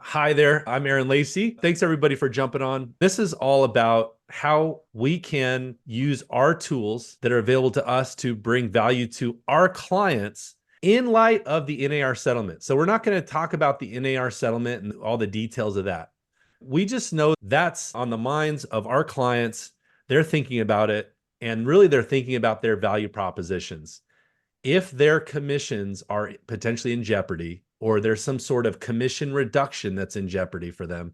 Hi there, I'm Aaron Lacey. Thanks everybody for jumping on. This is all about how we can use our tools that are available to us to bring value to our clients in light of the NAR settlement. So we're not going to talk about the NAR settlement and all the details of that. We just know that's on the minds of our clients. They're thinking about it, and really they're thinking about their value propositions. If their commissions are potentially in jeopardy, or there's some sort of commission reduction that's in jeopardy for them,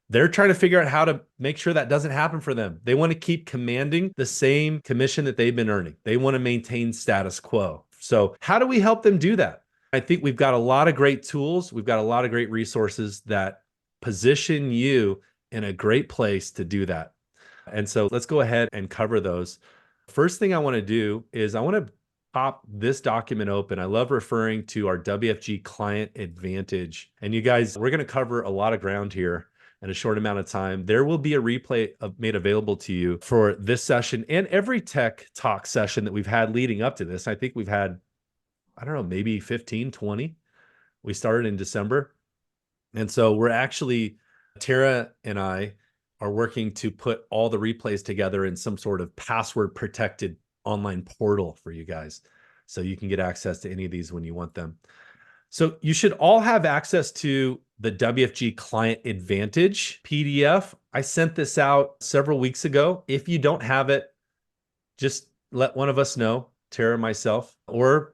they're trying to figure out how to make sure that doesn't happen for them. They want to keep commanding the same commission that they've been earning. They want to maintain status quo. So how do we help them do that? I think we've got a lot of great tools. We've got a lot of great resources that position you in a great place to do that. And so let's go ahead and cover those. First thing I want to do is I want to pop this document open. I love referring to our WFG Client Advantage. And you guys, we're going to cover a lot of ground here in a short amount of time. There will be a replay made available to you for this session and every tech talk session that we've had leading up to this. I think we've had, I don't know, maybe 15, 20. We started in December. And so we're actually, Tara and I are working to put all the replays together in some sort of password protected online portal for you guys, so you can get access to any of these when you want them. So you should all have access to the WFG Client Advantage PDF. I sent this out several weeks ago. If you don't have it, just let one of us know, Tara, myself, or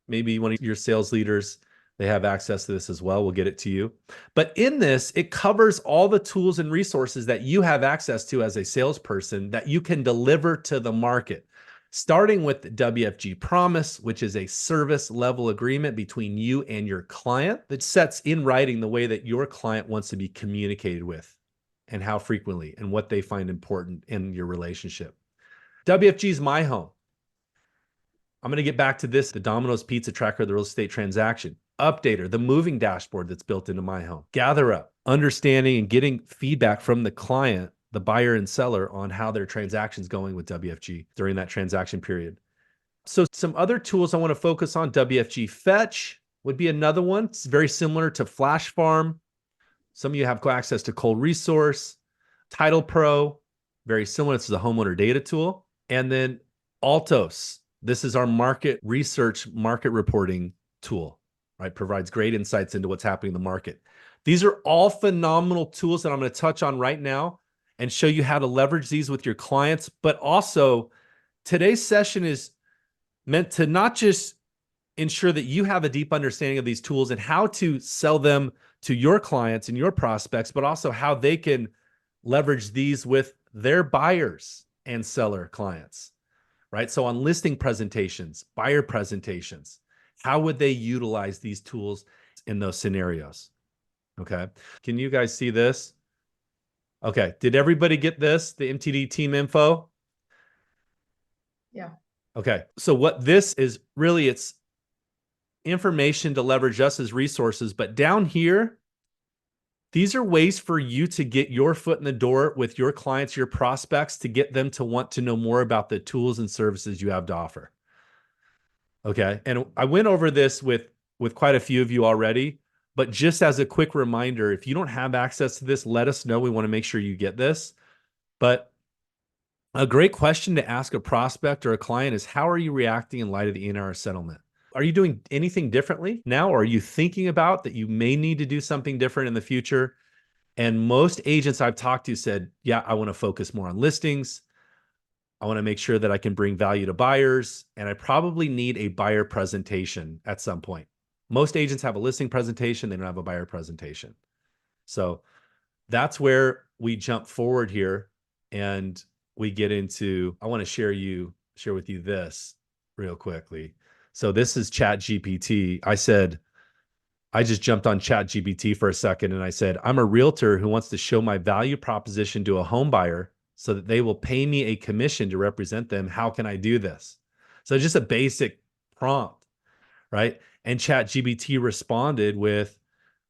maybe one of your sales leaders. They have access to this as well. We'll get it to you. But in this, it covers all the tools and resources that you have access to as a salesperson that you can deliver to the market. Starting with the WFG Promise, which is a service level agreement between you and your client that sets in writing the way that your client wants to be communicated with and how frequently and what they find important in your relationship. WFG's MyHome. I'm going to get back to this, the Domino's Pizza Tracker, the real estate transaction. Updater, the moving dashboard that's built into MyHome. Gather up, understanding and getting feedback from the client, the buyer and seller, on how their transaction's going with WFG during that transaction period. So some other tools I want to focus on, WFG Fetch would be another one. It's very similar to Flash Farm. Some of you have access to Cold Resource. Title Pro, very similar to the homeowner data tool. And then Altos. This is our market research, market reporting tool, right? Provides great insights into what's happening in the market. These are all phenomenal tools that I'm going to touch on right now and show you how to leverage these with your clients. But also, today's session is meant to not just ensure that you have a deep understanding of these tools and how to sell them to your clients and your prospects, but also how they can leverage these with their buyers and seller clients, right? So on listing presentations, buyer presentations, how would they utilize these tools in those scenarios? Okay. Can you guys see this? Okay. Did everybody get this? The MTD Team Info? Yeah. Okay. So what this is really, it's information to leverage us as resources, but down here, these are ways for you to get your foot in the door with your clients, your prospects, to get them to want to know more about the tools and services you have to offer. Okay. And I went over this with quite a few of you already, but just as a quick reminder, if you don't have access to this, let us know. We want to make sure you get this. But a great question to ask a prospect or a client is, how are you reacting in light of the NAR settlement? Are you doing anything differently now? Or are you thinking about that you may need to do something different in the future? And most agents I've talked to said, yeah, I want to focus more on listings. I want to make sure that I can bring value to buyers, and I probably need a buyer presentation at some point. Most agents have a listing presentation. They don't have a buyer presentation. So that's where we jump forward here and we get into, I want to share with you this real quickly. So this is ChatGPT. I just jumped on ChatGPT for a second and I said, I'm a realtor who wants to show my value proposition to a home buyer so that they will pay me a commission to represent them. How can I do this? So just a basic prompt, right? And ChatGPT responded with,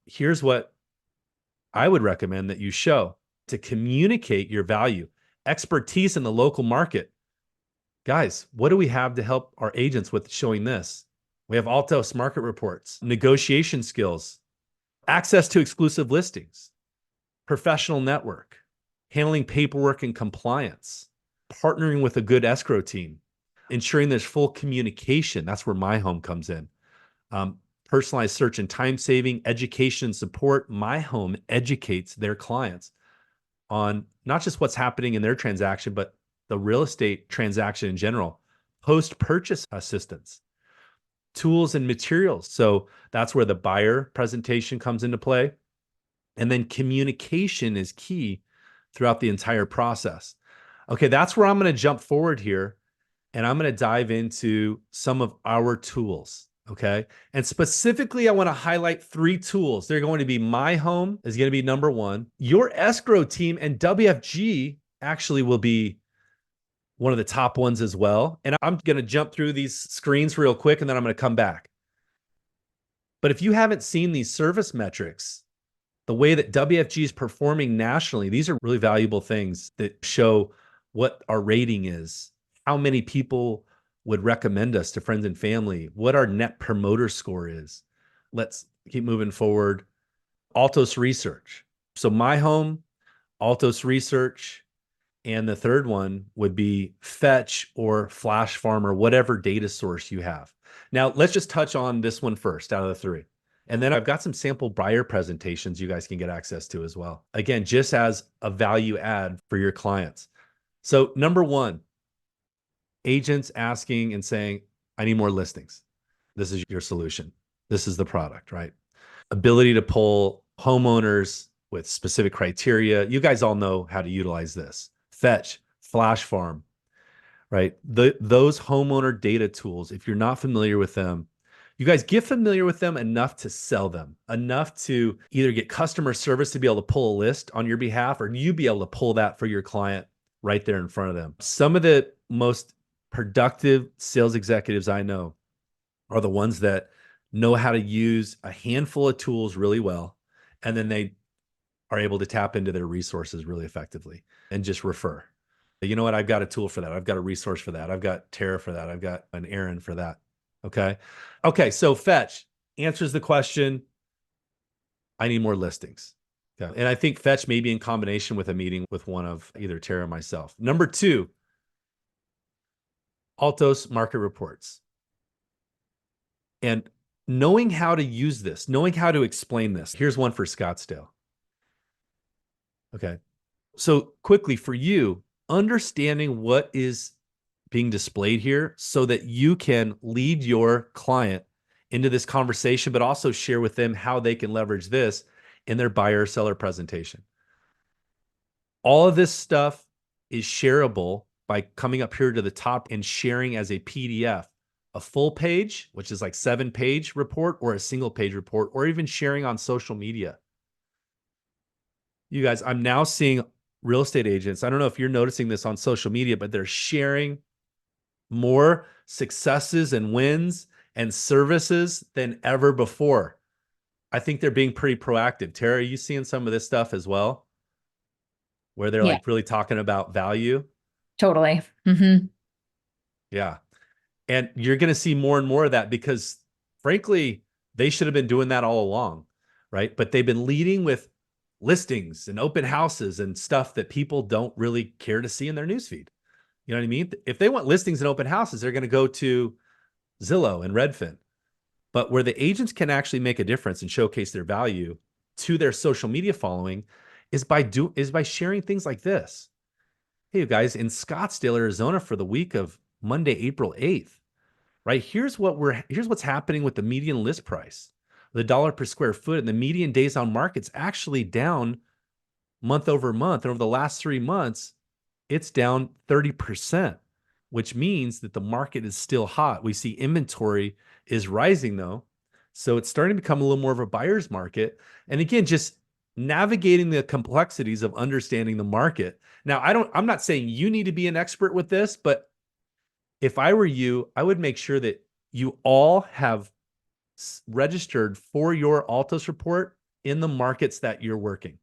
here's what I would recommend that you show to communicate your value. Expertise in the local market. Guys, what do we have to help our agents with showing this? We have Altos market reports, negotiation skills, access to exclusive listings, professional network, handling paperwork and compliance, partnering with a good escrow team, ensuring there's full communication. That's where MyHome comes in. Personalized search and time saving, education and support. MyHome educates their clients on not just what's happening in their transaction, but the real estate transaction in general, post-purchase assistance, tools and materials. So that's where the buyer presentation comes into play. And then communication is key throughout the entire process. Okay, that's where I'm going to jump forward here and I'm going to dive into some of our tools. Okay. And specifically, I want to highlight 3 tools. They're going to be MyHome is going to be number 1. Your escrow team and WFG actually will be one of the top ones as well. And I'm going to jump through these screens real quick and then I'm going to come back. But if you haven't seen these service metrics, the way that WFG is performing nationally, these are really valuable things that show what our rating is, how many people would recommend us to friends and family, what our net promoter score is. Let's keep moving forward. Altos research. So MyHome, Altos research, and the third one would be Fetch or Flash Farm or whatever data source you have. Now, let's just touch on this one first out of the 3. And then I've got some sample buyer presentations you guys can get access to as well. Again, just as a value add for your clients. So number 1, agents asking and saying, I need more listings. This is your solution. This is the product, right? Ability to pull homeowners with specific criteria. You guys all know how to utilize this. Fetch, Flash Farm, right? Those homeowner data tools, if you're not familiar with them, you guys get familiar with them enough to sell them, enough to either get customer service to be able to pull a list on your behalf, or you be able to pull that for your client right there in front of them. Some of the most productive sales executives I know are the ones that know how to use a handful of tools really well, and then they are able to tap into their resources really effectively and just refer. You know what? I've got a tool for that. I've got a resource for that. I've got Tara for that. I've got an Aaron for that. Okay. Okay. So Fetch answers the question, I need more listings. Okay. And I think Fetch may be in combination with a meeting with one of either Tara or myself. Number 2, Altos market reports. And knowing how to use this, knowing how to explain this. Here's one for Scottsdale. Okay. So quickly for you, understanding what is being displayed here so that you can lead your client into this conversation, but also share with them how they can leverage this in their buyer seller presentation. All of this stuff is shareable by coming up here to the top and sharing as a PDF, a full page, which is like 7-page report, or a single page report, or even sharing on social media. You guys, I'm now seeing real estate agents. I don't know if you're noticing this on social media, but they're sharing more successes and wins and services than ever before. I think they're being pretty proactive. Tara, are you seeing some of this stuff as well? Where they're Yeah, like really talking about value? totally. Mm-hmm. Yeah. And you're going to see more and more of that because frankly, they should have been doing that all along, right? But they've been leading with listings and open houses and stuff that people don't really care to see in their newsfeed. You know what I mean? If they want listings and open houses, they're going to go to Zillow and Redfin. But where the agents can actually make a difference and showcase their value to their social media following is by sharing things like this. Hey, you guys, in Scottsdale, Arizona, for the week of Monday, April 8th, right? Here's what's happening with the median list price, the dollar per square foot, and the median days on market's actually down month over month. And over the last 3 months, it's down 30%, which means that the market is still hot. We see inventory is rising though. So it's starting to become a little more of a buyer's market. And again, just navigating the complexities of understanding the market. Now, I'm not saying you need to be an expert with this, but if I were you, I would make sure that you all have registered for your Altos report in the markets that you're working.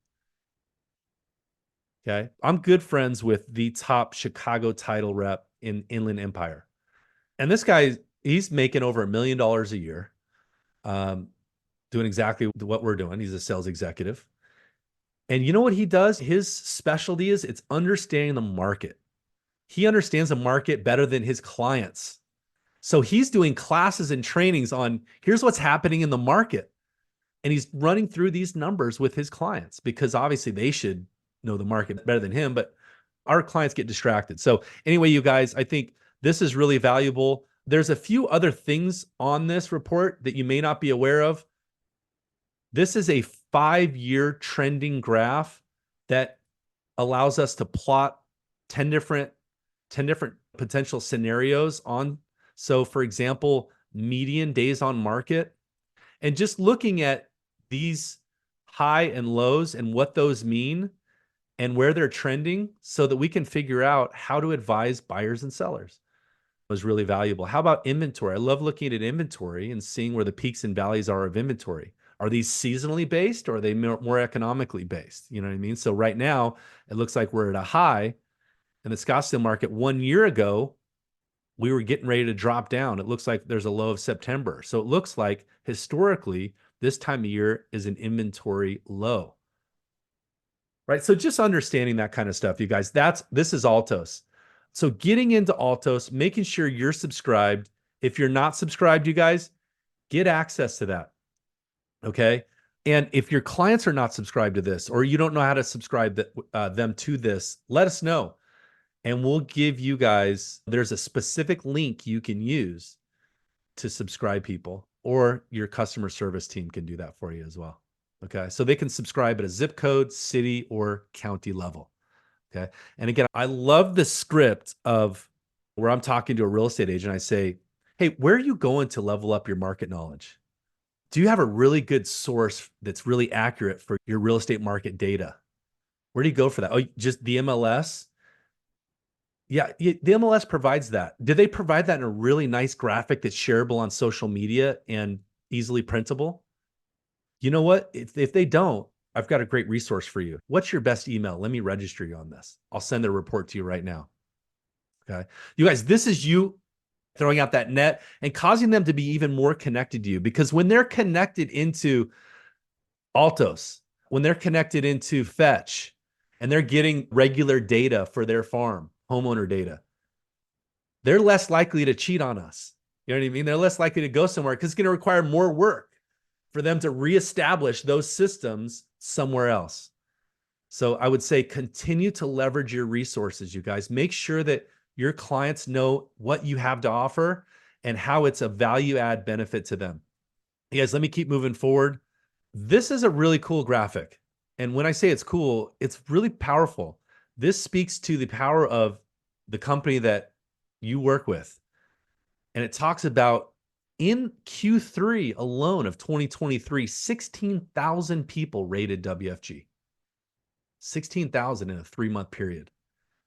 Okay. I'm good friends with the top Chicago title rep in Inland Empire. And this guy, he's making over $1 million a year. doing exactly what we're doing. He's a sales executive. And you know what he does? His specialty is it's understanding the market. He understands the market better than his clients. So he's doing classes and trainings on here's what's happening in the market. And he's running through these numbers with his clients because obviously they should know the market better than him, but our clients get distracted. So anyway, you guys, I think this is really valuable. There's a few other things on this report that you may not be aware of. This is a 5-year trending graph that allows us to plot 10 different potential scenarios on. So for example, median days on market, and just looking at these high and lows and what those mean and where they're trending so that we can figure out how to advise buyers and sellers was really valuable. How about inventory? I love looking at inventory and seeing where the peaks and valleys are of inventory. Are these seasonally based or are they more economically based? You know what I mean? So right now, it looks like we're at a high in the Scottsdale market. 1 year ago, we were getting ready to drop down. It looks like there's a low of September. So it looks like historically, this time of year is an inventory low. Right? So just understanding that kind of stuff, you guys, this is Altos. So getting into Altos, making sure you're subscribed. If you're not subscribed, you guys, get access to that. Okay? And if your clients are not subscribed to this, or you don't know how to subscribe them to this, let us know. And we'll give you guys, there's a specific link you can use to subscribe people, or your customer service team can do that for you as well. Okay. So they can subscribe at a zip code, city, or county level. Okay. And again, I love the script of where I'm talking to a real estate agent. I say, hey, where are you going to level up your market knowledge? Do you have a really good source that's really accurate for your real estate market data? Where do you go for that? Oh, just the MLS? Yeah, the MLS provides that. Do they provide that in a really nice graphic that's shareable on social media and easily printable? You know what? If they don't, I've got a great resource for you. What's your best email? Let me register you on this. I'll send a report to you right now. Okay. You guys, this is you throwing out that net and causing them to be even more connected to you, because when they're connected into Altos, when they're connected into Fetch, and they're getting regular data for their farm, homeowner data, they're less likely to cheat on us. You know what I mean? They're less likely to go somewhere because it's going to require more work for them to reestablish those systems somewhere else. So I would say continue to leverage your resources, you guys. Make sure that your clients know what you have to offer and how it's a value add benefit to them. You guys, let me keep moving forward. This is a really cool graphic. And when I say it's cool, it's really powerful. This speaks to the power of the company that you work with. And it talks about in Q3 alone of 2023, 16,000 people rated WFG. 16,000 in a 3-month period.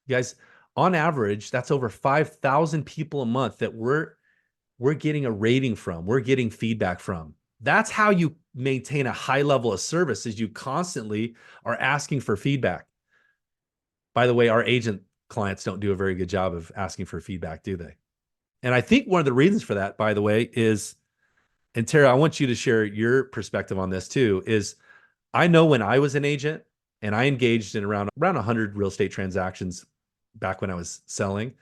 You guys, on average, that's over 5,000 people a month that we're getting a rating from, we're getting feedback from. That's how you maintain a high level of service, is you constantly are asking for feedback. By the way, our agent clients don't do a very good job of asking for feedback, do they? And I think one of the reasons for that, by the way, is, and Tara, I want you to share your perspective on this too, is I know when I was an agent and I engaged in around 100 real estate transactions back when I was selling,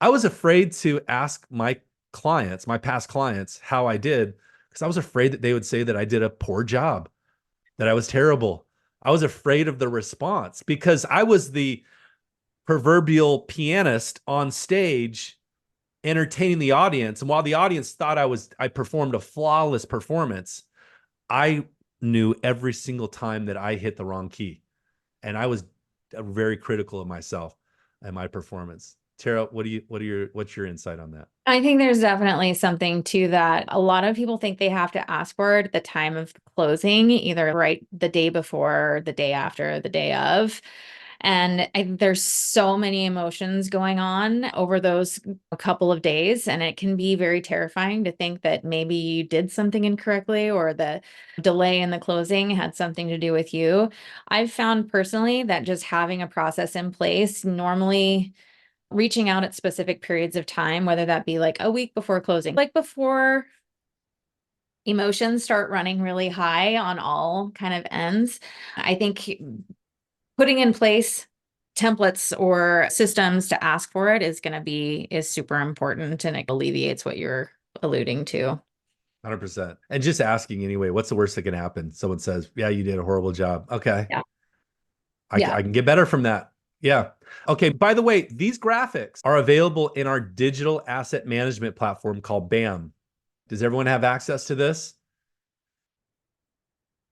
I was afraid to ask my clients, my past clients, how I did, because I was afraid that they would say that I did a poor job, that I was terrible. I was afraid of the response because I was the proverbial pianist on stage entertaining the audience. And while the audience thought I performed a flawless performance, I knew every single time that I hit the wrong key. And I was very critical of myself and my performance. Tara, what's your insight on that? I think there's definitely something to that. A lot of people think they have to ask for it at the time of closing, either right the day before, the day after, the day of. And there's so many emotions going on over those couple of days. And it can be very terrifying to think that maybe you did something incorrectly or the delay in the closing had something to do with you. I've found personally that just having a process in place, normally reaching out at specific periods of time, whether that be like a week before closing, like before emotions start running really high on all kind of ends. I think putting in place templates or systems to ask for it is super important, and it alleviates what you're alluding to. 100%. And just asking anyway, what's the worst that can happen? Someone says, yeah, you did a horrible job. Okay. Yeah. I can get better from that. Yeah. Okay. By the way, these graphics are available in our digital asset management platform called BAM. Does everyone have access to this?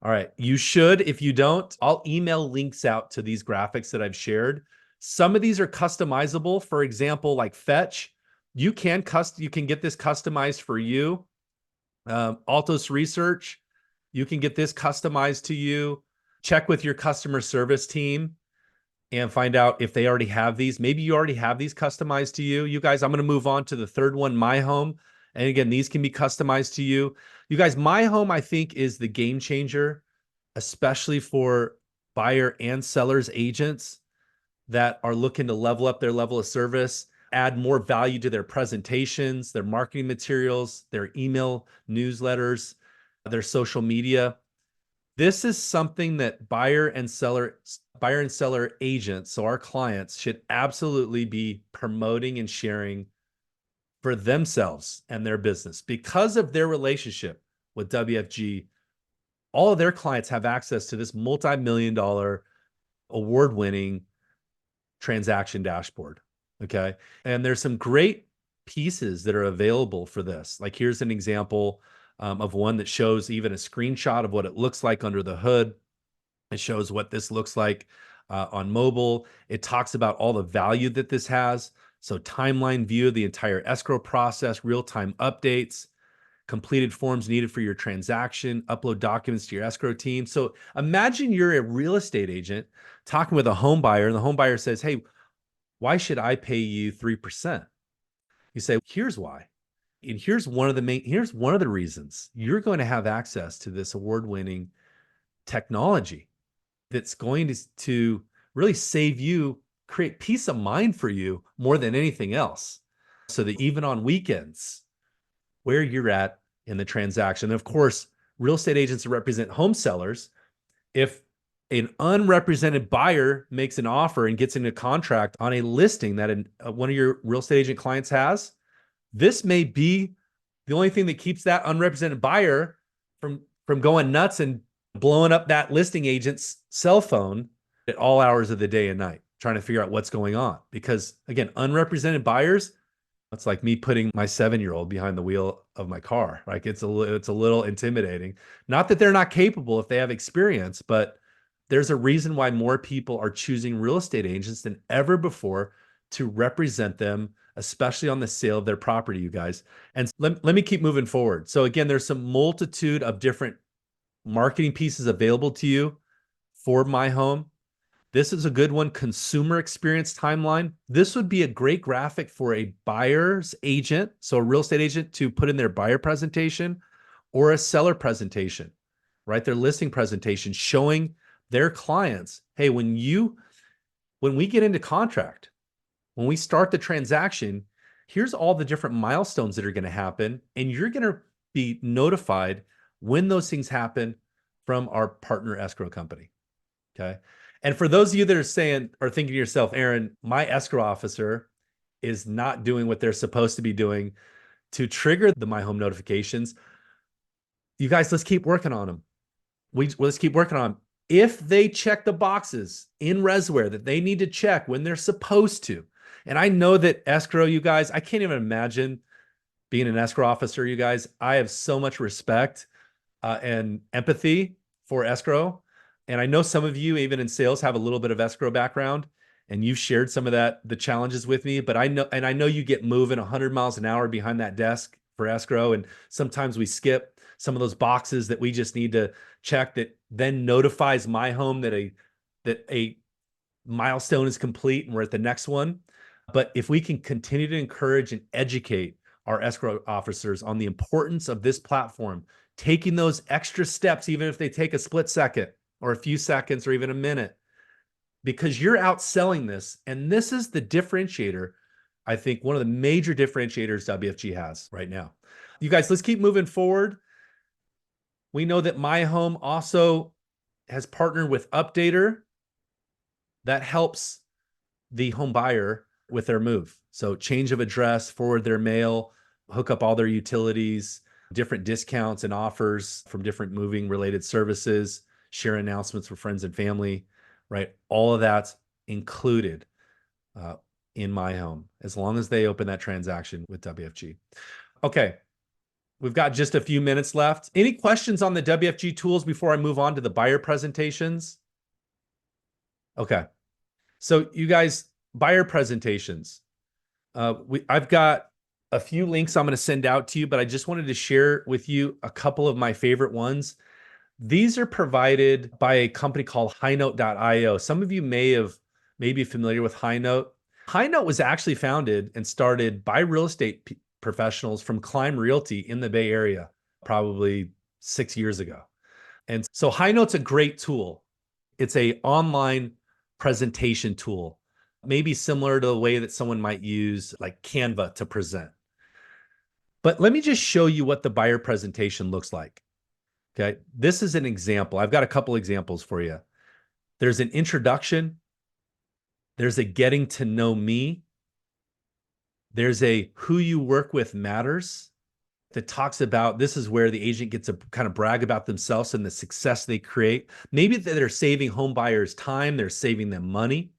All right. You should. If you don't, I'll email links out to these graphics that I've shared. Some of these are customizable. For example, like Fetch, you can get this customized for you. Altos Research, you can get this customized to you. Check with your customer service team and find out if they already have these. Maybe you already have these customized to you. You guys, I'm going to move on to the third one, MyHome. And again, these can be customized to you. You guys, MyHome, I think, is the game changer, especially for buyer and sellers agents that are looking to level up their level of service, add more value to their presentations, their marketing materials, their email newsletters, their social media. This is something that buyer and seller agents, so our clients, should absolutely be promoting and sharing for themselves and their business. Because of their relationship with WFG, all of their clients have access to this multi-million-dollar award-winning transaction dashboard. Okay. And there's some great pieces that are available for this. Like here's an example of one that shows even a screenshot of what it looks like under the hood. It shows what this looks like on mobile. It talks about all the value that this has. So timeline view of the entire escrow process, real-time updates, completed forms needed for your transaction, upload documents to your escrow team. So imagine you're a real estate agent talking with a home buyer, and the home buyer says, hey, why should I pay you 3%? You say, here's why. And here's one of the reasons. You're going to have access to this award-winning technology that's going to really save you, create peace of mind for you more than anything else. So that even on weekends, where you're at in the transaction, of course, real estate agents represent home sellers. If an unrepresented buyer makes an offer and gets into contract on a listing that one of your real estate agent clients has, this may be the only thing that keeps that unrepresented buyer from going nuts and blowing up that listing agent's cell phone at all hours of the day and night, trying to figure out what's going on. Because again, unrepresented buyers, it's like me putting my 7-year-old behind the wheel of my car. Like it's a little intimidating. Not that they're not capable if they have experience, but there's a reason why more people are choosing real estate agents than ever before to represent them, especially on the sale of their property, you guys. And let me keep moving forward. So again, there's some multitude of different marketing pieces available to you for MyHome. This is a good one, consumer experience timeline. This would be a great graphic for a buyer's agent, so a real estate agent, to put in their buyer presentation or a seller presentation, right? Their listing presentation showing their clients, hey, when we get into contract, when we start the transaction, here's all the different milestones that are going to happen, and you're going to be notified when those things happen from our partner escrow company. Okay. And for those of you that are thinking to yourself, Aaron, my escrow officer is not doing what they're supposed to be doing to trigger the MyHome notifications. You guys, let's keep working on them. Let's keep working on them. If they check the boxes in Resware that they need to check when they're supposed to, and I know that escrow, you guys, I can't even imagine being an escrow officer, you guys. I have so much respect and empathy for escrow. And I know some of you, even in sales, have a little bit of escrow background, and you've shared some of the challenges with me. But I know you get moving 100 miles an hour behind that desk for escrow, and sometimes we skip some of those boxes that we just need to check, that then notifies MyHome that a milestone is complete and we're at the next one. But if we can continue to encourage and educate our escrow officers on the importance of this platform, taking those extra steps, even if they take a split second or a few seconds or even a minute, because you're outselling this. And this is the differentiator, I think, one of the major differentiators WFG has right now. You guys, let's keep moving forward. We know that MyHome also has partnered with Updater that helps the home buyer with their move. So change of address, forward their mail, hook up all their utilities, different discounts and offers from different moving related services, share announcements with friends and family, right? All of that's included uh, in MyHome as long as they open that transaction with WFG. Okay, we've got just a few minutes left. Any questions on the WFG tools before I move on to the buyer presentations? Okay. So you guys, buyer presentations. I've got a few links I'm going to send out to you, but I just wanted to share with you a couple of my favorite ones. These are provided by a company called highnote.io. Some of you may be familiar with Highnote. Highnote was actually founded and started by real estate professionals from Climb Realty in the Bay Area, probably 6 years ago. And so Highnote's a great tool. It's a online presentation tool, maybe similar to the way that someone might use like Canva to present. But let me just show you what the buyer presentation looks like. Okay, this is an example. I've got a couple examples for you. There's an introduction. There's a getting to know me. There's a who you work with matters that talks about this is where the agent gets to kind of brag about themselves and the success they create. Maybe that they're saving home buyers time, they're saving them money.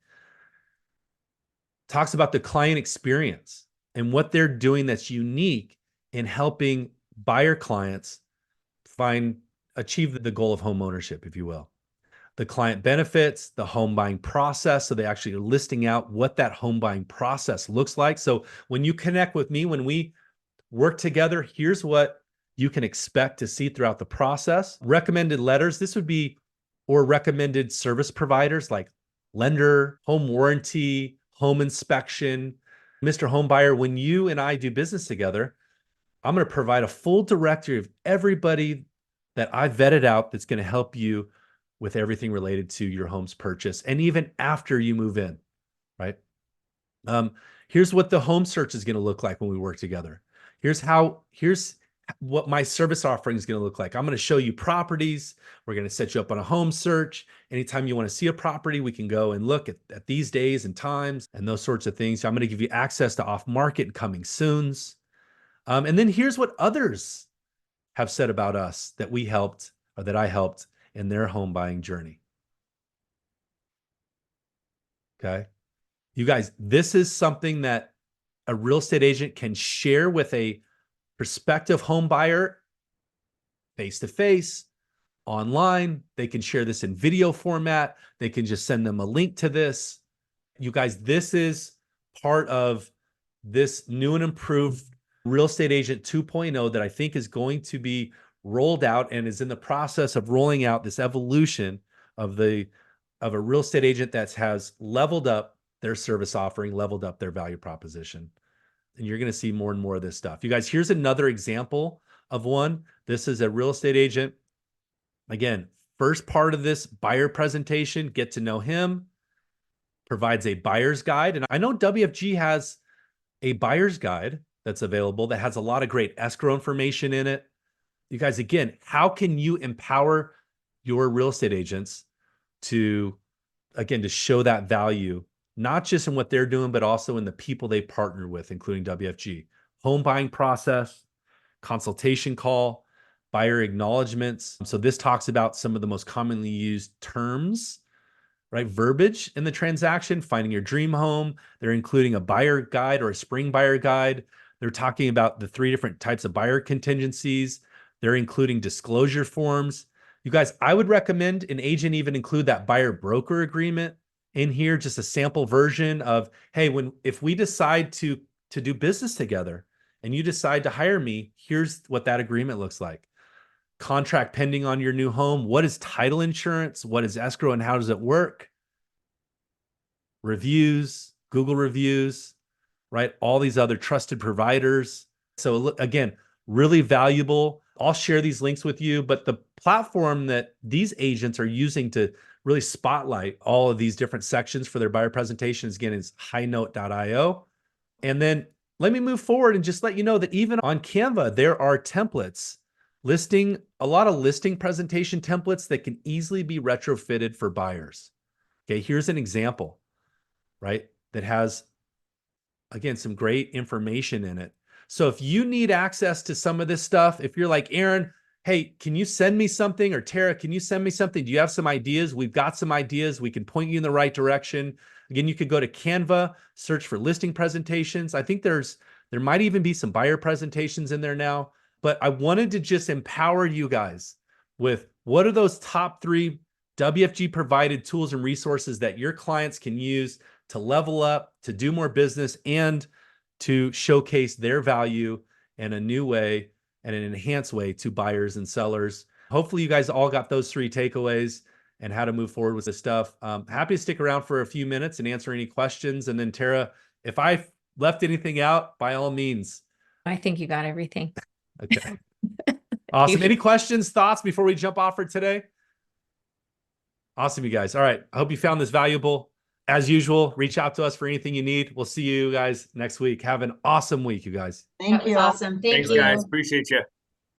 Talks about the client experience and what they're doing that's unique in helping buyer clients achieve the goal of home ownership, if you will. The client benefits, the home buying process. So they actually are listing out what that home buying process looks like. So when you connect with me, when we work together, here's what you can expect to see throughout the process. Recommended letters, this would be, or recommended service providers like lender, home warranty, home inspection. Mr. Homebuyer, when you and I do business together, I'm going to provide a full directory of everybody that I vetted out that's going to help you with everything related to your home's purchase and even after you move in, right? Here's what the home search is going to look like when we work together. Here's what my service offering is going to look like. I'm going to show you properties. We're going to set you up on a home search. Anytime you want to see a property, we can go and look at these days and times and those sorts of things. I'm going to give you access to off-market and coming soons. And then here's what others have said about us that we helped or that I helped in their home buying journey. Okay. You guys, this is something that a real estate agent can share with a prospective home buyer face to face, online. They can share this in video format. They can just send them a link to this. You guys, this is part of this new and improved Real Estate Agent 2.0 that I think is going to be rolled out and is in the process of rolling out this evolution of a real estate agent that has leveled up their service offering, leveled up their value proposition. And you're going to see more and more of this stuff. You guys, here's another example of one. This is a real estate agent. Again, first part of this buyer presentation, get to know him, provides a buyer's guide. And I know WFG has a buyer's guide that's available that has a lot of great escrow information in it. You guys, again, how can you empower your real estate agents to show that value, not just in what they're doing, but also in the people they partner with, including WFG? Home buying process, consultation call, buyer acknowledgments. So this talks about some of the most commonly used terms, right? Verbiage in the transaction, finding your dream home. They're including a buyer guide or a spring buyer guide. They're talking about the 3 different types of buyer contingencies. They're including disclosure forms. You guys, I would recommend an agent even include that buyer broker agreement in here, just a sample version of, hey, if we decide to do business together and you decide to hire me, here's what that agreement looks like. Contract pending on your new home. What is title insurance? What is escrow and how does it work? Reviews, Google reviews, right? All these other trusted providers. So again, really valuable. I'll share these links with you, but the platform that these agents are using to really spotlight all of these different sections for their buyer presentations, again, is highnote.io. And then let me move forward and just let you know that even on Canva, there are templates a lot of listing presentation templates that can easily be retrofitted for buyers. Okay, here's an example, right? That has, again, some great information in it. So if you need access to some of this stuff, if you're like, Aaron, hey, can you send me something? Or Tara, can you send me something? Do you have some ideas? We've got some ideas. We can point you in the right direction. Again, you could go to Canva, search for listing presentations. I think there might even be some buyer presentations in there now. But I wanted to just empower you guys with what are those top 3 WFG provided tools and resources that your clients can use to level up, to do more business, and to showcase their value in a new way and an enhanced way to buyers and sellers. Hopefully you guys all got those 3 takeaways and how to move forward with this stuff. Happy to stick around for a few minutes and answer any questions. And then Tara, if I left anything out, by all means. I think you got everything. Okay. Awesome. Any questions, thoughts before we jump off for today? Awesome, you guys. All right. I hope you found this valuable. As usual, reach out to us for anything you need. We'll see you guys next week. Have an awesome week, you guys. Thank you. Awesome. Thank Thanks, you. guys. Appreciate you.